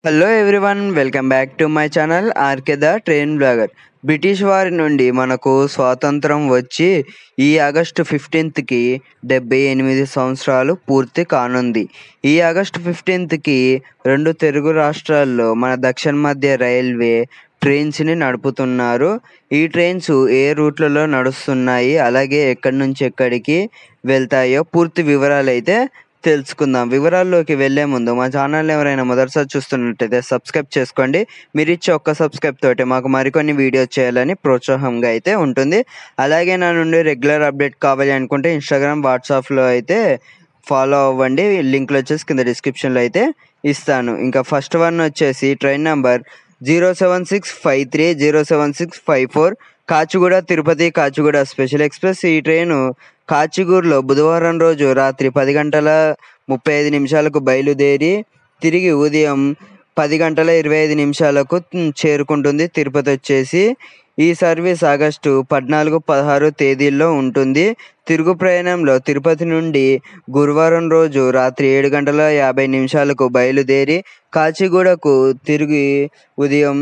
Hello everyone, welcome back to my channel R K the train blogger. British వారి నుండి మనకు స్వాతంత్రం వచ్చి ఈ ఆగస్టు 15కి 78 సంవత్సరాలు పూర్తి కానుంది. ఈ ఆగస్టు 15కి రెండు తెలుగు రాష్ట్రాల్లో మన దక్షిణ మధ్య రైల్వే ట్రైన్స్ని నడుపుతున్నారు. ఈ ట్రైన్స్ ఏ రూట్లలో నడుస్తున్నాయి, అలాగే ఎక్కడి నుంచి ఎక్కడికి వెళ్తాయో పూర్తి వివరాలు అయితే తెలుసుకుందాం. వివరాల్లోకి వెళ్లే ముందు మా ఛానల్ ఎవరైనా మొదటిసారి చూస్తున్నట్టయితే సబ్స్క్రైబ్ చేసుకోండి. మీరు ఇచ్చే ఒక్క సబ్స్క్రైబ్ తోటి మాకు మరికొన్ని వీడియోస్ చేయాలని ప్రోత్సాహంగా అయితే ఉంటుంది. అలాగే నా నుండి రెగ్యులర్ అప్డేట్ కావాలి అనుకుంటే ఇన్స్టాగ్రామ్, వాట్సాప్లో అయితే ఫాలో అవ్వండి. లింక్లు వచ్చేసి కింద డిస్క్రిప్షన్లో అయితే ఇస్తాను. ఇంకా ఫస్ట్ వన్ వచ్చేసి train number 07653 Kacheguda Tirupati Kacheguda special express. ఈ ట్రైను కాచిగూడలో బుధవారం రోజు రాత్రి 10:35 బయలుదేరి తిరిగి ఉదయం 10:25 చేరుకుంటుంది తిరుపతి వచ్చేసి. ఈ సర్వీస్ ఆగస్టు 14, 16 తేదీల్లో ఉంటుంది. తిరుగు ప్రయాణంలో తిరుపతి నుండి గురువారం రోజు రాత్రి 7:50 బయలుదేరి కాచిగూడకు తిరిగి ఉదయం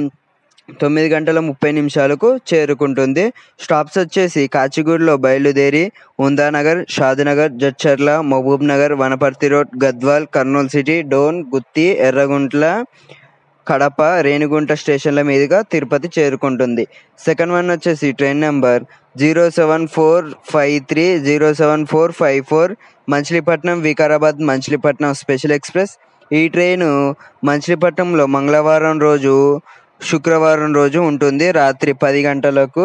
9:30 చేరుకుంటుంది. స్టాప్స్ వచ్చేసి కాచిగూడలో బయలుదేరి ఉందానగర్, షాద్నగర్, జడ్చర్ల, మహబూబ్ నగర్, వనపర్తి రోడ్, గద్వాల్, కర్నూలు సిటీ, డోన్, గుత్తి, ఎర్రగుంట్ల, కడప, రేణిగుంట స్టేషన్ల మీదుగా తిరుపతి చేరుకుంటుంది. సెకండ్ వన్ వచ్చేసి train number 07453 Machilipatnam Vikarabad Machilipatnam special express. ఈ ట్రైను మచిలీపట్నంలో మంగళవారం రోజు, శుక్రవారం రోజు ఉంటుంది. రాత్రి 10 గంటలకు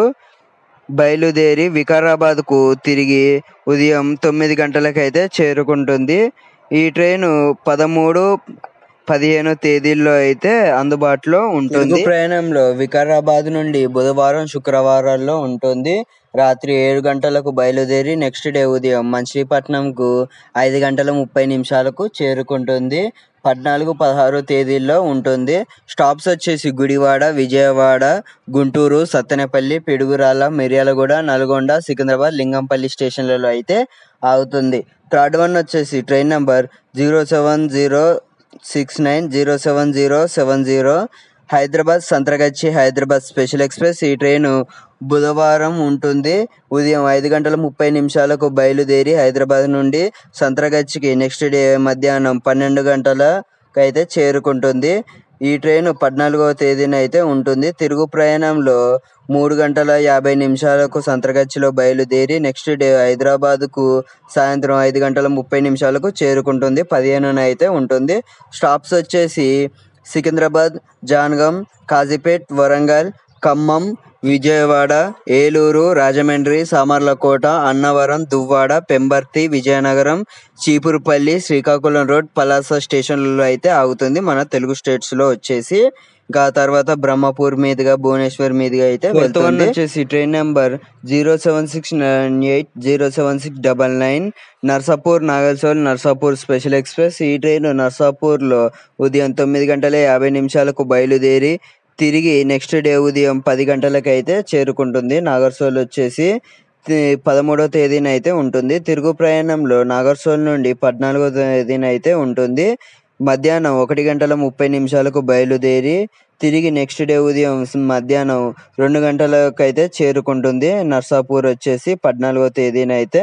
బయలుదేరి వికారాబాద్కు తిరిగి ఉదయం 9 గంటలకైతే చేరుకుంటుంది. ఈ ట్రైను 13, 15 తేదీల్లో అయితే అందుబాటులో ఉంటుంది. ప్రయాణంలో వికారాబాద్ నుండి బుధవారం, శుక్రవారాల్లో ఉంటుంది. రాత్రి 7 గంటలకు బయలుదేరి నెక్స్ట్ డే ఉదయం మచిలీపట్నంకు 5:30 చేరుకుంటుంది. 14, 16 తేదీల్లో ఉంటుంది. స్టాప్స్ వచ్చేసి గుడివాడ, విజయవాడ, గుంటూరు, సత్తెనపల్లి, పిడుగురాళ్ళ, మిర్యాలగూడ, నల్గొండ, సికింద్రాబాద్, లింగంపల్లి స్టేషన్లలో అయితే ఆగుతుంది. థర్డ్ వన్ వచ్చేసి train number 07069 Hyderabad Santragachi Hyderabad special express. ఈ ట్రైను బుధవారం ఉంటుంది. ఉదయం 5:30 బయలుదేరి హైదరాబాద్ నుండి సంత్రగచ్చికి నెక్స్ట్ డే మధ్యాహ్నం 12 గంటలకైతే చేరుకుంటుంది. ఈ ట్రైను 14వ తేదీన అయితే ఉంటుంది. తిరుగు ప్రయాణంలో 3:50 సంత్రగచ్చిలో బయలుదేరి నెక్స్ట్ డే హైదరాబాద్కు సాయంత్రం 5:30 చేరుకుంటుంది. 15న అయితే ఉంటుంది. స్టాప్స్ వచ్చేసి సికింద్రాబాద్, జాన్గం, కాజీపేట్, వరంగల్, ఖమ్మం, విజయవాడ, ఏలూరు, రాజమండ్రి, సామర్లకోట, అన్నవరం, దువ్వాడ, పెంబర్తి, విజయనగరం, చీపురుపల్లి, శ్రీకాకుళం రోడ్, పలాస స్టేషన్లలో అయితే ఆగుతుంది మన తెలుగు స్టేట్స్లో వచ్చేసి. ఇంకా తర్వాత బ్రహ్మపూర్ మీదుగా, భువనేశ్వర్ మీదుగా అయితే వెళ్తుంది. వచ్చేసి train number 07698 Narsapur Nagarsol Narsapur special express. ఈ ట్రైన్ నర్సాపూర్లో ఉదయం 9:50 బయలుదేరి తిరిగి నెక్స్ట్ డే ఉదయం 10 గంటలకైతే చేరుకుంటుంది. నాగర్సోల్ వచ్చేసి 13వ తేదీన అయితే ఉంటుంది. తిరుగు ప్రయాణంలో నాగర్సోల్ నుండి 14వ తేదీన అయితే ఉంటుంది. మధ్యాహ్నం 1:30 బయలుదేరి తిరిగి నెక్స్ట్ డే ఉదయం మధ్యాహ్నం 2 గంటలకైతే చేరుకుంటుంది. నర్సాపూర్ వచ్చేసి 14వ తేదీన అయితే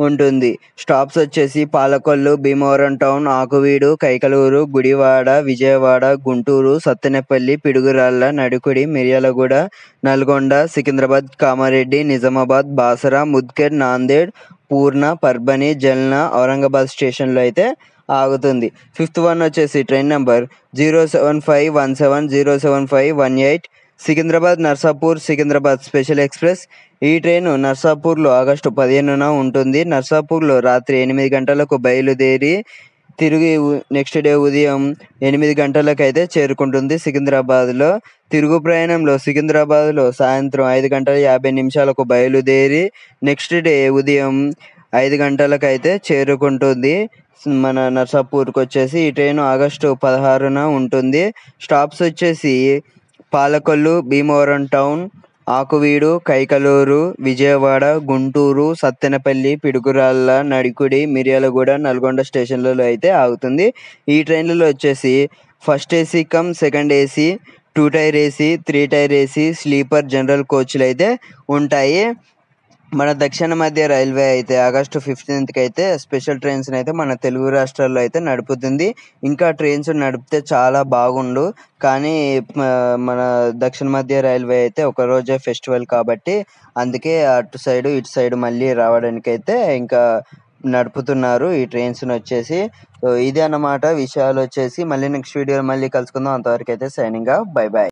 ఉంటుంది. స్టాప్స్ వచ్చేసి పాలకొల్లు, భీమవరం టౌన్, ఆకువీడు, కైకలూరు, గుడివాడ, విజయవాడ, గుంటూరు, సత్తెనపల్లి, పిడుగురాళ్ళ, నడికుడి, మిర్యాలగూడ, నల్గొండ, సికింద్రాబాద్, కామారెడ్డి, నిజామాబాద్, బాసరా, ముద్గేడ్, నాందేడ్, పూర్ణ, పర్బని, జల్నా, ఔరంగాబాద్ స్టేషన్లో అయితే ఆగుతుంది. ఫిఫ్త్ వన్ వచ్చేసి train number 07517 Secunderabad Narsapur Secunderabad special express. ఈ ట్రైను నర్సాపూర్లో ఆగస్టు 15న ఉంటుంది. నర్సాపూర్లో రాత్రి 8 గంటలకు బయలుదేరి తిరిగి నెక్స్ట్ డే ఉదయం 8 గంటలకైతే చేరుకుంటుంది సికింద్రాబాద్లో. తిరుగు ప్రయాణంలో సికింద్రాబాద్లో సాయంత్రం 5:50 బయలుదేరి నెక్స్ట్ డే ఉదయం 5 గంటలకైతే చేరుకుంటుంది మన నర్సాపూర్కి వచ్చేసి. ఈ ట్రైన్ ఆగస్టు 16న ఉంటుంది. స్టాప్స్ వచ్చేసి పాలకొల్లు, భీమవరం టౌన్, ఆకువీడు, కైకలూరు, విజయవాడ, గుంటూరు, సత్తెనపల్లి, పిడుగురాళ్ళ, నడికుడి, మిర్యాలగూడ, నల్గొండ స్టేషన్లలో అయితే ఆగుతుంది. ఈ ట్రైన్లలో వచ్చేసి first AC cum second AC, 2 tier AC, 3 tier AC, sleeper, general కోచ్లు అయితే ఉంటాయి. మన దక్షిణ మధ్య రైల్వే అయితే ఆగస్టు 15కి అయితే స్పెషల్ ట్రైన్స్ అయితే మన తెలుగు రాష్ట్రాల్లో అయితే నడుపుతుంది. ఇంకా ట్రైన్స్ నడిపితే చాలా బాగుండు, కానీ మన దక్షిణ మధ్య రైల్వే అయితే ఒకరోజే ఫెస్టివల్ కాబట్టి అందుకే అటు సైడు ఇటు సైడు మళ్ళీ రావడానికి అయితే ఇంకా నడుపుతున్నారు ఈ ట్రైన్స్ని వచ్చేసి. సో ఇదే అన్నమాట విషయాలు వచ్చేసి. మళ్ళీ నెక్స్ట్ వీడియోలో మళ్ళీ కలుసుకుందాం. అంతవరకు అయితే సైనింగ్ ఆఫ్. Bye bye.